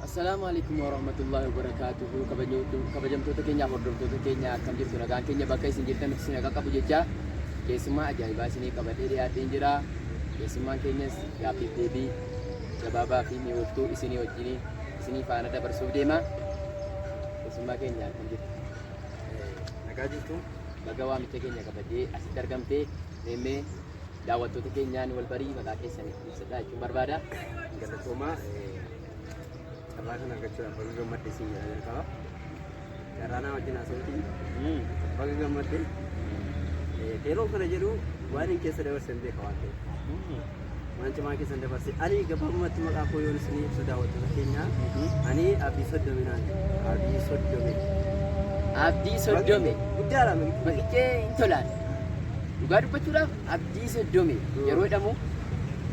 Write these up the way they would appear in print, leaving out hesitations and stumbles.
Assalamualaikum warahmatullahi wabarakatuh. Kabajamtoota keenyaaf hordoftoota keenya akkam jirtu nagaan keenya bakka isin jirtan isin qaqqabu jecha keessumaa ajaa'ibaa isinii qabadhee dhiyaatee jira. Keessummaan keenyas gaaffiif deebii gabaabaa fi mi'ooftuu isinii wajjin isinii faana dabarsuuf deema. Keessummaa keenya akkam jirtu? Nagaa jirtu? Baga waamicha keenya qabadhee asitti argamtee deemee daawwattoota keenyaan wal barii maqaa keessanii ibsadhaa jechuun barbaada. Galatoomaa carraa kana argachuudhaaf baga gammadde siin jedha jalqaba. Carraa nama wajjin haasa'uuti baga gammadde. Yeroo kana jedhu waan hin keessa dabarsan beeka waan ta'eef. Waan cimaa keessan dabarse ani gabaabumatti maqaa koo yoon isinii ibsu daawwattoota keenyaa ani Abdii Soddome naan Abdii Soddome. Abdii Soddome. Guddaadha Maqichee hin tolaan. Dhugaa dubbachuudhaaf Abdii Soddome yeroo jedhamu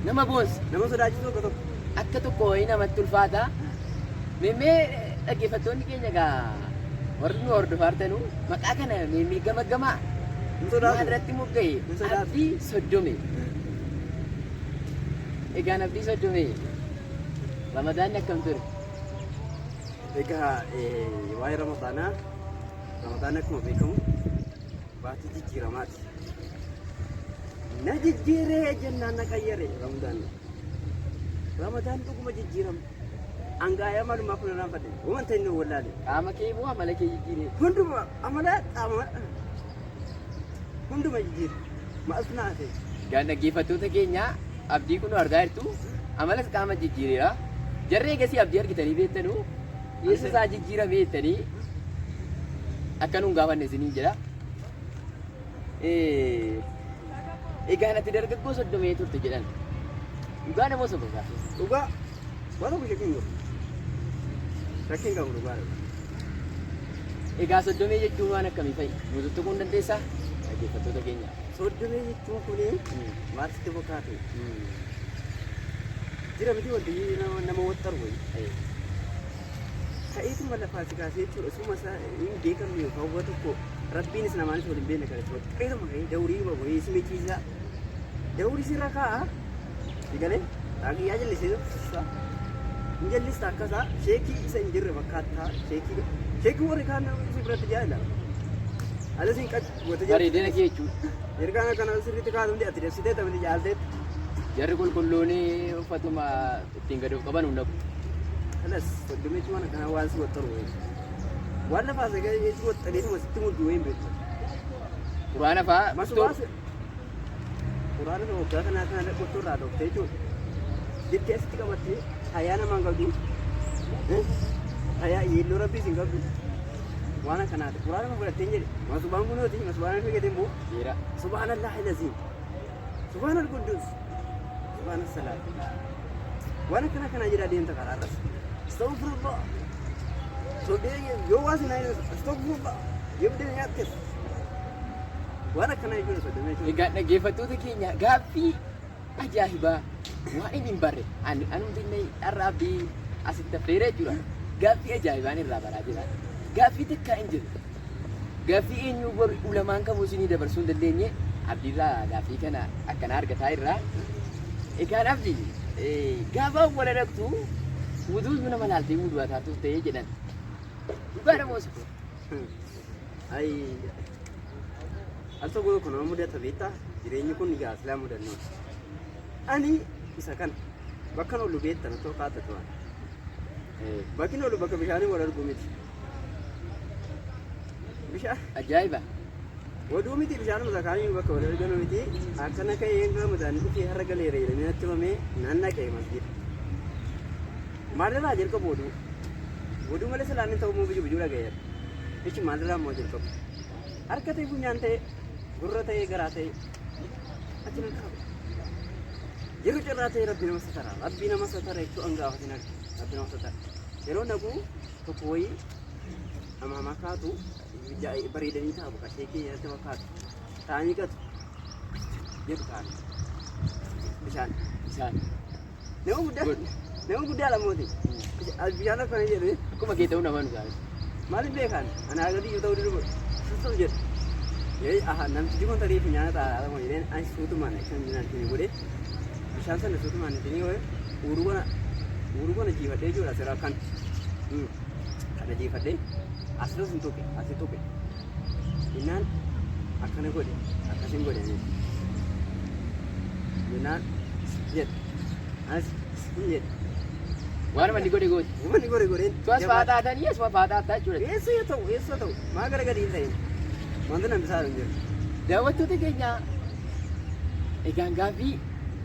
nama boonsa. nama sodaachisu akka tokko. Akka tokko wayii namatti ulfaata. Meemee dhaggeeffattoonni keenya egaa warri nu hordofaa maqaa kana meemee gama Hin sodaatu. irratti mogga'e Hin sodaatu. Abdii Soddome. Egaan Abdii Soddome Ramadaanni akkam ture? Egaa waa'ee Ramadaanaa akkuma beekamu baatii jijjiiramaati. Na jijjiiree jennaan na qayyare Ramadaanni. Ramadaan dhuguma jijjiirama. Angaayaa malumaa kun irraan fadhe. Wanta inni wallaale. Qaama kee moo amala kee jijjiiree? Hunduma amala qaama hunduma jijjiira. Ma'as naa ta'e. Egaan dhaggeeffattoota keenya Abdii kun argaa jirtu amalas qaama jijjiireera. Jarree egasii Abdii argitanii beektanu eessa isaa jijjiirame jettanii akka nuun gaafanne isinii jedha. Egaan ati dargaggoo Soddomee turte jedhan. Dhugaa namoo soba gaafate. Dhugaa waan tokko shakkiin qabu. Shakkiin qabu dhugaadha. Egaa Soddomee jechuun waan akkamii fa'i? Nu tuttuquu hin dandeessaa? Dhaggeeffattoota keenya. Soddomee jechuun kuni maal sitti fakkaatu? Jira miti wanti nama waxxaru wayi. Ta'eetuma lafaa si kaasee jechuudha. Suma isaa hin beekamne yookaan waan tokko rabbiinis namaanis waliin beekne kana jechuudha. Ta'eetuma ka'ee dawurii wayii si michiisa. Dawurii sirra kaa'a. Digalee dhaagiyyaa jallisee hin jallista akkasaa sheekii isa hin jirre fakkaata. Sheekii warri kaan si biratti jaallata. Alas hin qabu. Bareedina kee jechuudha. Ergaan akkana sirriitti kaasumti ati dabsitee taphate jaalteetti. Jarri qulqulluun uffatuma ittiin gadi of qaban hundaa'u. Kanas Soddomee waan akkana waan si waxxaru wayi. Waan lafaa sagalee si waxxaneetuma sitti muddu wayi hin beektu. Quraana fa'aa. Masumaas quraana waggaa kanaa kana qottoo irraa dhoftee jechuudha. Jettee asitti qabattee hayyaa namaan qabdu. Hayyaa yeelloo rabbiis hin qabdu. Waan akkanaati. Quraana ma fudhattee hin jedhe. Masubaan kunooti. Masubaan akka gadi immoo. Jira. Subhaanallah ilaziim. Subhaan al-Quddus. Subhaan as-Salaam. Waan akkana kanaa jedha deemta karaarras. Astaghfirullah. Sodee yoo waa sinaa astaghfirullah. Yoo bidee nyaattes. Waan akkanaa jechuudha Soddomee jechuudha. Egaa dhaggeeffattoota keenya gaaffii ajaa'ibaa waan inni hin barre anumti har'a Abdii asitti affeeree jechuudha. Gaaffii ajaa'ibaan irraa baraa jira. Gaaffii takkaa hin jiru. Gaaffii eenyu ulamaan kamuu isinii dabarsuu hin dandeenye Abdiirraa gaaffii kana akkanaa argataa irraa. Egaan Abdii gaafa wal adaqtu wuduus nama laaltee wuduu taatuuf ta'ee jedhan. Dhugaa namoo si Al tokko kun nama mudata beektaa jireenyi kun egaa silaa mudannoo. Ani isa kana bakka oolu beektan otoo kaatatu waan. Bakki oolu bakka bishaanii wal argu miti. Bishaan ajaa'iba. waduu miti bishaan musakaanii bakka wal arganu miti akkana ka'ee Ramadaan dhufee har'a galeera jedhamee natti himamee naan naqee masjida. Maalirraa jalqabu waduu? Waduu malee salaanni ta'uu moo biyyu dhagayeera. Ichi maalirraa immoo jalqabu? Harka ta'e funyaan ta'e gurra ta'e garaa ta'e achi nan qabu. Yeroo cirraa ta'e rabbi nama satara. Rabbi nama satara jechuun angaafatin arge. Rabbi nama satara. Yeroo naquu tokko wayii amaamaa kaatu bareedanii taa'u bakka sheekii irratti fakkaatu. Taa'anii gatu jedhu taa'an. Bishaan. Nama guddaa lamooti. Bishaan akkana jedhu Akkuma kee ta'uu nama nu gaafate. maaliif beekan? Anaa gadi yoo ta'u dirbu suusuuf jedhu. Namtichi kun tarii fi nyaata taa'aa moo jedheen ani suutumaan kan jiraan godhee bishaan sana suutumaan ittiin yoo uruu kana Guru kana jiifadhee jechuudha sirraa kan kana jiifadhee asirras hin tuqe asii tuqe innaan akkana godhe akkasiin godhe innaan jedhe anas hin jedhe waan manni godhe gooti. Uummanni godhe godheen Tuas faataatanii asuma faataataa jechuudha. eessa ta'u maa gara gadi hin ta'in wanta namni isaa hin jiru. Daawwattoota keenya egaan gaaffii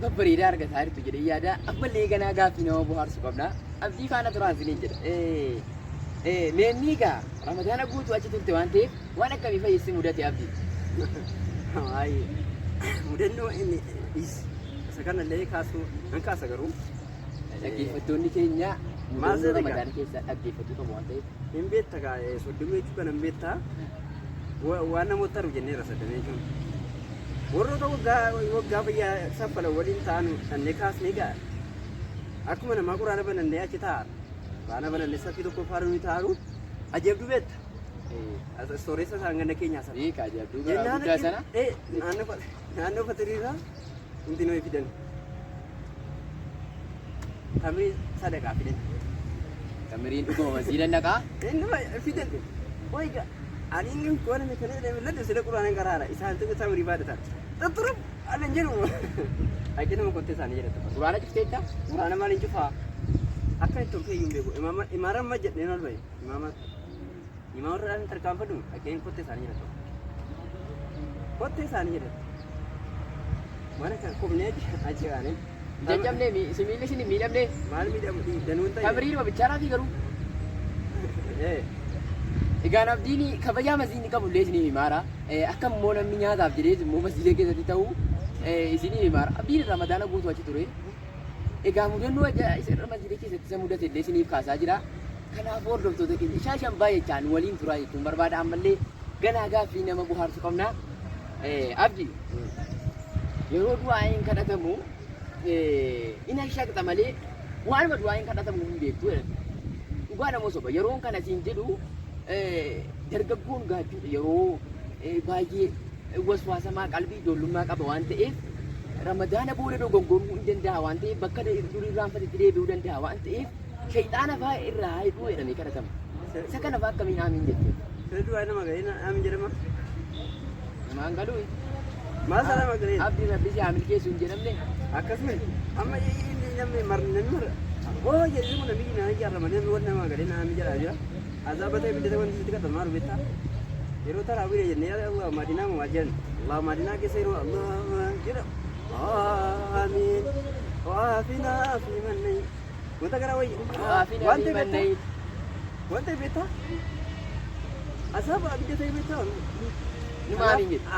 babbareedaa argataa jirtu jedhee yaada. Ammallee ganaa gaaffii nama bohaarsu qabna. Abdii faana turaan isiniin jedha. Meenni egaa ramadaana guutuu achi turte waan ta'eef waan akkamii fayyisi mudate abdii? Mudannoo inni isa kanallee kaasuu nan kaasa garuu Dhaggeeffattoonni keenya Maal mudannoo jedhe ramadaan keessaa dhaggeeffatu qabu waan ta'eef. hin beekta kaa soddomii jechuu kana hin beektaa waan namoota argu jenneera saddamee jechuun warroota waggaa fayyaa saffala waliin ta'an dhannee kaasnee gaa akkuma namaa quraana banannee achi ta'a quraana banannee saffii tokko faaruu ta'anu ajeebdu beekta sooressa isaan ganna keenyaa sana. Beekaa jabduu garaa guddaa sana. Naannoo fatiriirraa wanti nuyi fidan tamrii sadaqaa fidan. Tamiriin dhuguma masiidan dhaqaa. Inni fidan wayga ani inni koona mi kana jedhame ladde sila quraana garaara isaan tuqu tamrii baadatan tutturup anan jedhu akka nama kottee isaanii jedhatu. Quraana cufteetta? Quraana maaliin cufaa akka itti tolfee iyyuu beeku imaaran ma jedheen ol bahe imaamarraan tarkaanfadhu akkeen kottee isaanii jedhatu. Kottee isaanii jedhatu. Mana kan kubnee achi kaane. Jajjabnee simiilli isin miidhamnee. Maal miidhamu danuun ta'e. Tamiriidhuma bichaadhaa fi garuu. Egaan abdiin kabajaa masiinni qabullee isinii himaara. Akka immoo namni nyaataaf jedhee immoo masiilee keessatti ta'u isinii himaara. Abdiin ramadaana guutuu achi ture. Egaa mudannoo isa masiilee keessatti isa mudate illee isiniif kaasaa jira. Kanaaf hordoftoota keenya shaashan baay'achaan waliin turaa jechuun barbaada ammallee ganaa gaaffii nama bohaarsu qabna. Abdii yeroo du'aayin kadhatamu ina shaqxa malee waanuma du'aayin kadhatamu hin beektu dhugaa namoo soba yeroon kana siin jedhu dargaggoon gaachuu yeroo baay'ee waswaasamaa qalbii ijoollummaa qaba waan ta'eef ramadaana booda dogongoruu hin danda'a waan ta'eef bakka durii irraanfatetti deebi'uu danda'a waan ta'eef shayxaana fa'aa irraa hidhuu jedhamee kadhatama. Isa kana fa'aa akkamiin aamin jettee? Sirri du'aa nama ga'ee aamin jedhama. Namaan galuu Maal sana nama ga'ee? abdii rabbi si aamil keessu hin jedhamne. Akkasuma amma inni namni namni mara jedhee mun namni naan ijaarama namni waan nama ga'ee naan ijaara jira. Azaaba ta'e bidda wanti sitti kadhatu maal beektaa? Yeroo tarawih jennee Allah madinaa mu wajan. Allah madinaa keessa yeroo Allah jedha. Amiin. Waafina fi manni. Wanta gara wayi. Wanta beektaa? Azaaba abidda ta'e beektaa?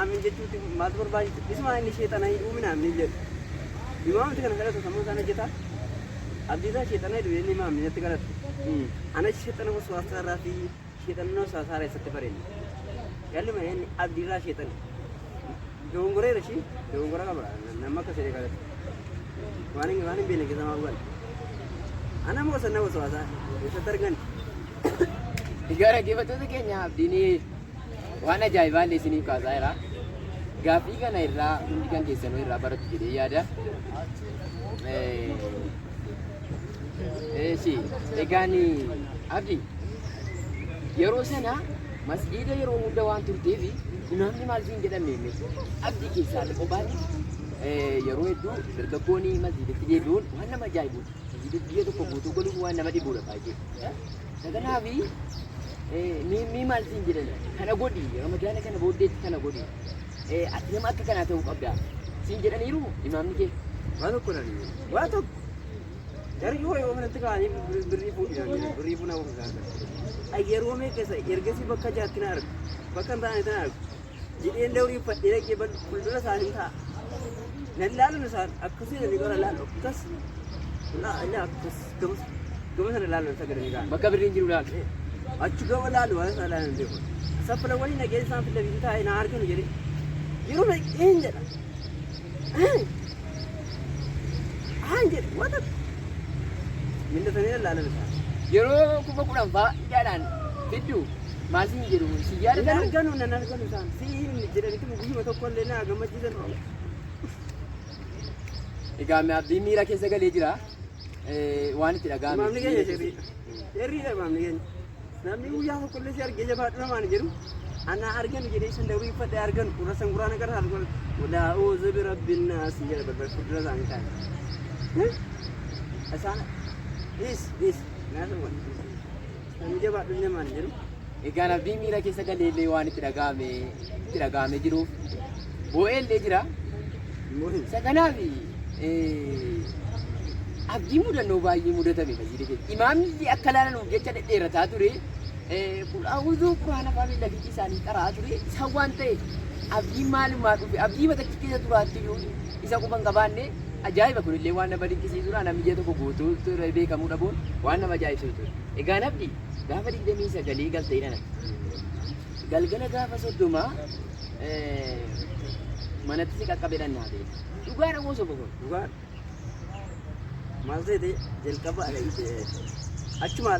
Amin jechuuti maaltu barbaachisu isuma inni sheexana hidhuumina amin jedhu imaamti kana kadhatu sammuu isaan hojjeta abdiisaa sheexana hidhu inni imaamni natti kadhatu ana sheexana waswaasaarraa fi sheexannoo saasaara isatti bareedne yalluma inni abdiirraa sheexana dogongoreera shi dogongora qaba nama akka sedee kadhatu waan hin beekne keessa maa hubanne ana moo sanna waswaasaa eessatti argan Egaa dhaggeeffattoota keenya abdiin waan ajaa'ibaa illee isiniif kaasaa jira. Gaaffii kana irraa hundi kan keessanuu irraa baratu jedhee yaada. Egaan abdii yeroo sana masjiida yeroo hunda waan turteef namni maal siin jedhamne abdii keessaa qobaatti yeroo hedduu dargaggoonni masjiidatti deebi'uun waan nama ajaa'ibuudha. Masjiidatti biyya tokko guutuu godhuuf waan nama dhibuudha baay'ee. Kanaaf mi maal siin jedhan kana godhi ramadaana kana booddeetti kana godhi ati nama akka kanaa ta'uu qabda siin jedhaniiru imaamni kee waa tokko Ergi yoo manatti kaanii birrii fuudhu nama fuudhaa. Yeroo meeqasa ergasii bakka jaatti na argu bakka hin taane tana argu jedheen dawrii uffadhee dhaqee fuuldura isaanii ta'a. Nan laaluun isaan akkasii nani gara laalu akkas akkas gama sana laaluun isa gadanii ga'a. bakka birriin jiru laal. Achi gama laalu waan isaa laaluun beeku. Saffala waliin nagee isaan fila biin taa'e na arginu jedhee yeroo meeqeen jedha. Jedhe wata minda sanee laalan isaa. Yeroo kuma kudhan fa'aa ijaadhaan fiddu maal siin jedhu si yaadatan. Nan arganu isaan siin jedhanitti guyyuma tokko illee na gammachiisan. Egaa abdiin miira keessa galee jira. waan itti dhaga'ame. Imaamni keenya sirrii. Sirriidha imaamni keenya. Namni guyyaa tokkollee si argee jabaadhu namaan jedhu. Ana argan jedhee san dawrii uffadhe argan qurra san quraana gara argan. Walaa'uuzu birabbin naasi jedha balbal fuuldura isaanii taa'e. Isaan is naasa wal. Namni jabaadhu namaan jedhu. Egaan abdii miira keessa galeellee waan itti dhaga'ame jiruuf boo'eellee jira. Isa kanaaf abdii mudannoo baay'ee mudatame Basiiree keessa. Imaamni akka ilaalanuuf jecha dhedheerataa ture. Quraa'uuzuu quraana afaan lafiitii isaanii qaraa ture. Isa waan ta'eef abdii maalumaa dhufe abdii matachi keessa turaatti isa quban qabaanne ajaa'iba kunillee waan nama dinqisiisudha. Namni ija tokko guutuu beekamuu dhabuun waan nama ajaa'ibsiisu. Egaan abdii gaafa 29 galteedhaan galgala gaafa 30 manatti si qaqqabeedhaan naatee dhugaadha moo soba kun dhugaa maal ta'e jalqaba achuma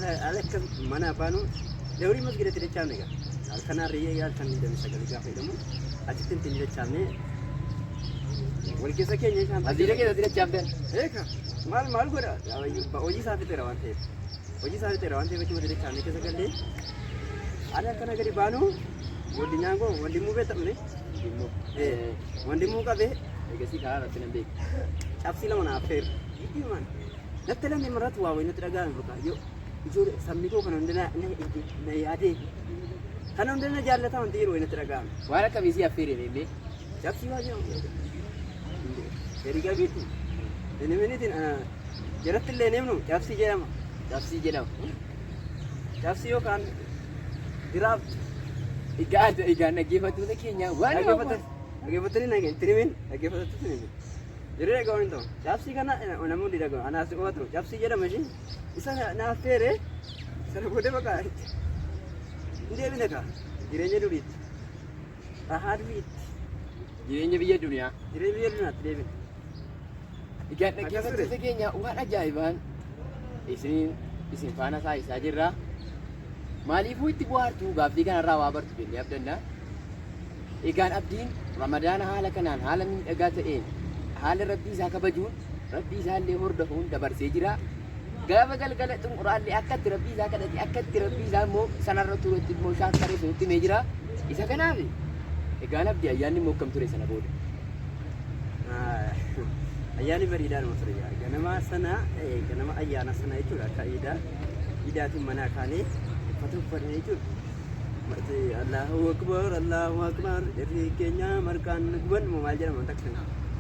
akka mana afaanu dawrii masgidatti dachaafne egaa halkanaa riyyee halkan 29 gaafa jedhamu achitti hin dachaafne wal keessa keenya isaan Basiiree keessatti dachaaftan. Eeka maal godha hojii isaa fixeera waan ta'eef achuma dachaafne keessa gallee ani akkana gadi baanu waldinaan koo waldimuu beektamne wandimuu qabee Eegasii karaa irratti nan beeku. cabsii lama naaf feeru himan natti lamni marratti waa wayiinatti dhaga'ame bakka yoo ijoollee sabni koo kana hundina na yaadee kana hundina jaallataa wanti yeroo wayiinatti dhaga'ame Waan akkamii si affeereen illee cabsii waa jedhamu erga biitu inni minitiin jalatti illee neemnu cabsii jedhama cabsii jedhama. cabsii yookaan diraaf Egaan dhaggeeffattoota keenya waan dhaggeeffatanii nageen tirimin dhaggeeffatatti tirimin jiruu egaa waliin ta'u cabsii kana namoonni dhagahu anaas qofatu cabsii jedhama isheen isa naaf feere sana booda bakka hin deebine kaa jireenya duriitti rahaa duriitti jireenya biyya duniyaa. jireenya biyya duniyaatti deebine. Egaan dhaggeeffattoota keenya waan ajaa'ibaan isin faana isaa jirra. Maaliifuu itti bu'aartu gaaffii kanarraa waa bartu jennee abdanna. Egaan abdiin ramadaana haala kanaan haala miidhagaa ta'een haala rabbii isaa kabajuun rabbii isaa illee hordofuun dabarsee jira. Gaafa galgala xumuraallee akkatti rabbii isaa kadhate akkatti rabbii isaa immoo sanarra turetti immoo shaakkaree sunutti himee jira. Isa kanaaf egaan abdii ayyaanni immoo akkam ture sana booda. Ayyaanni bareedaan nama ture ganama sana ganama ayyaana sana jechuudha akka iidaatiin manaa kaanee uffata jechuudha. Allahu akbar irri keenya marqaan guban maal jedhama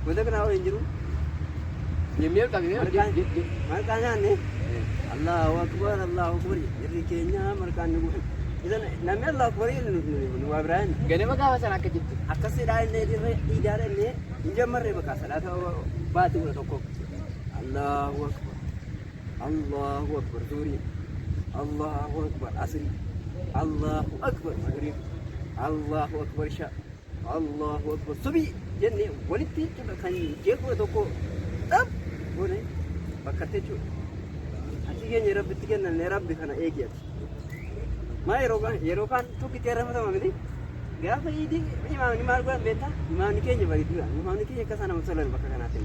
wanta kanaa waliin jiru Yemmuu qabee marqaa nyaanne Allahu akbar irri keenya marqaan guban namni Allahu akbar nu waa biraan ganama gaafa sana akka jettu akkasidhaa inni iidaadha inni hin jammarree bakka salaata baate kudha tokko Allahu akbar zuurii Allahu akbar asrii Allahu akbar maghrib Allahu akbar isha Allahu akbar subii jennee walitti kan jeequdha tokko dhab goone bakkatti jechuudha. Achi keenya rabbitti kennanne rabbi kana eegi ati. Maa yeroo kaan tokkitti harrafatama miti gaafa iidii imaamni maal godhan beektaa imaamni keenya bareedudha imaamni keenya akka isaan nama tolan bakka kanaatti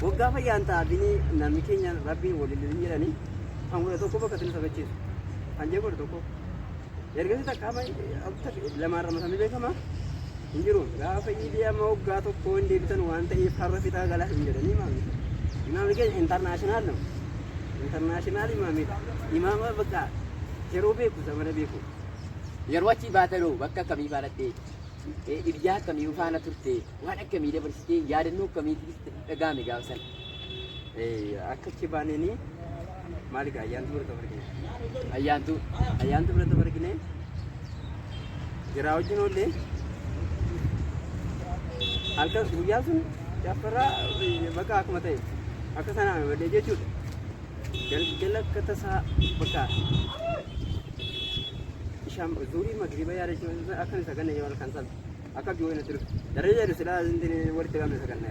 waggaa fayyaan ta'abini namni keenya rabbiin waliin jedhanii kan godha tokko bakka itti sabachiisu kan jeequdha tokko ergasii takka lamaan ramatamee beekama hin jiru gaafa iidii amma waggaa tokko hin deebitan waan ta'eef har'a fixaa galaa hin jedhanii imaamni keenya intarnaashinaal nama intarnaashinaal imaama bakka yeroo beeku zamana beeku yeroo achi baatanii bakka akkamii baalattee ibiddaa akkamii faana turte waan akkamii dabarsitee yaadannoo akkamiitti dhaga'ame gaafa sana. Akka achi baaneen maal egaa ayyaantu bira tabargine ayyaantu bira tabargine jiraa wajjin oollee halkan guyyaan sun jaffarraa bakka akkuma ta'e akka sanaa malee jechuudha. Galgala akka tasaa bakka isham zurii magriba yaada shi akan isa ganna yawal kansal akka biyo ina tiru daraja da sila zindine warti gamna sa ganna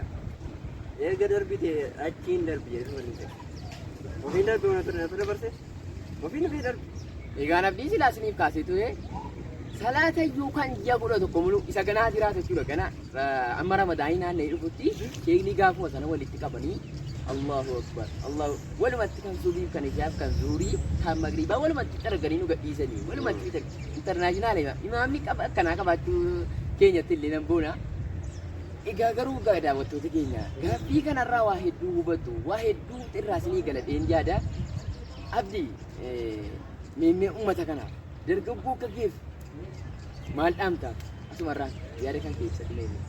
erga darbite achiin darbi jedhu walinte ofiin darbi wana ture barse ofiin fi darbi egaan abdii silaa siniif kaasee ture salaata iyyuu kan ji'a kudha tokko mulu isa ganaa jiraata jechuudha. Gana amma ramadaanii naanna'ee dhufutti sheekni gaafuma sana walitti qabanii Allahu akbar. Allahu walumatti kan subii kan ijaab kan zuurii kan magriibaa walumatti xaraganii nu gadhiisanii walumatti internaashinaala imaamni qaba akkanaa qabaachuu keenyatti illee nan boona. Egaa garuu daawwattoota keenya gaaffii kanarraa waa hedduu hubatu waa hedduu xirraasinii galadheen jaada abdii meemmee uummata kanaaf dargaggoo akka keef maal dhaamtaaf asumarraan yaada kan keessatti meemmee.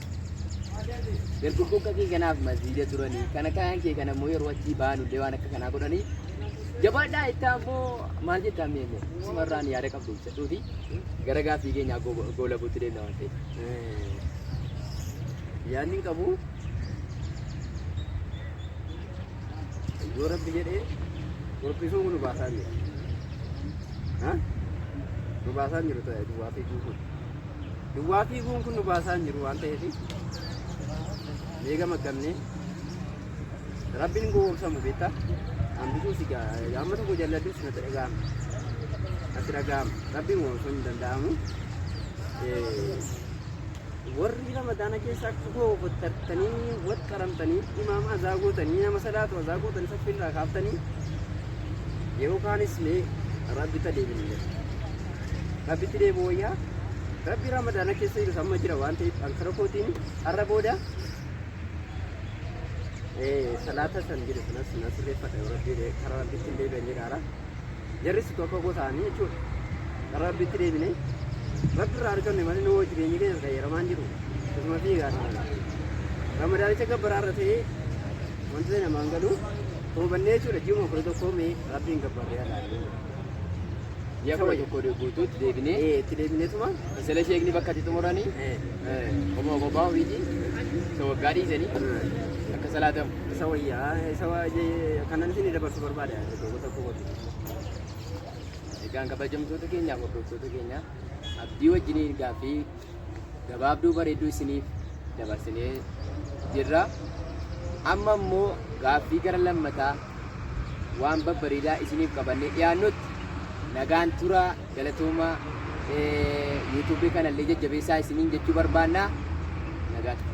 Dargaggoo akka kee kanaaf masjiida turanii kana kan kee kana immoo yeroo achii baanullee waan akka kanaa godhanii jabaadhaa itti ammoo maal jettaa meemmee asumarraan yaada qabdu ibsadhuuti gara gaaffii keenyaa goola buutti deemna waan ta'eef. Yaadni qabu yoo rabbi jedhee qorqisuun kun nu baasaa jiru. Nu baasaa jiru ta'e duwwaa fiiguun kun. Duwwaa fiiguun kun nu baasaa jiru waan ta'eef meeqa gamnee rabbiin gowwoomsamu beektaa hambisuu si amma tokko jalladus natti dhaga'ama. Natti dhaga'ama rabbiin gowwoomsuu hin danda'amu. Warri ramadaana keessa akka goofatanii wat qaramtanii imaama azaa gootanii nama salaatu azaa gootanii saffirraa kaaftanii yeroo kaanis mee rabbitti deebinille rabbitti deebi'u wayyaa rabbi ramadaana keessa jiru amma jira waan ta'eef ankara kootiin har'a booda salaata san jedhe sanas na sirreeffadha yoo rabbi karaa rabbitti hin deebi'an jedhaara jarris tokko gootaanii jechuudha karaa rabbitti deebine rabbi irraa argamne malee nuu jireenya keenya fayyadamaan jiru akkasuma fiigaadha ramadaanicha gabbaraarra ta'ee wanti namaan galu toobannee jechuudha ji'uma kudha tokkoo mee rabbiin gabbarree alaale yaa kudha tokko guutuutti deebinee itti deebineetuma masala sheekni bakka itti xumuranii qomoo qophaa horiitii isa waggaa dhiisanii akka salaatamu isa wayyaa isa kanan isin dabarsu barbaada tokko tokko egaan kabajamtoota keenyaaf hordoftoota keenyaa abdii wajjiniin gaaffii gabaabduu bareedduu isiniif dabarsinee jirra. Amma immoo gaaffii gara lammataa waan babbareedaa isiniif qabannee dhiyaannutti nagaan tura galatoomaa yuutuubii kanallee jajjabeessaa isiniin jechuu barbaannaa nagaatti.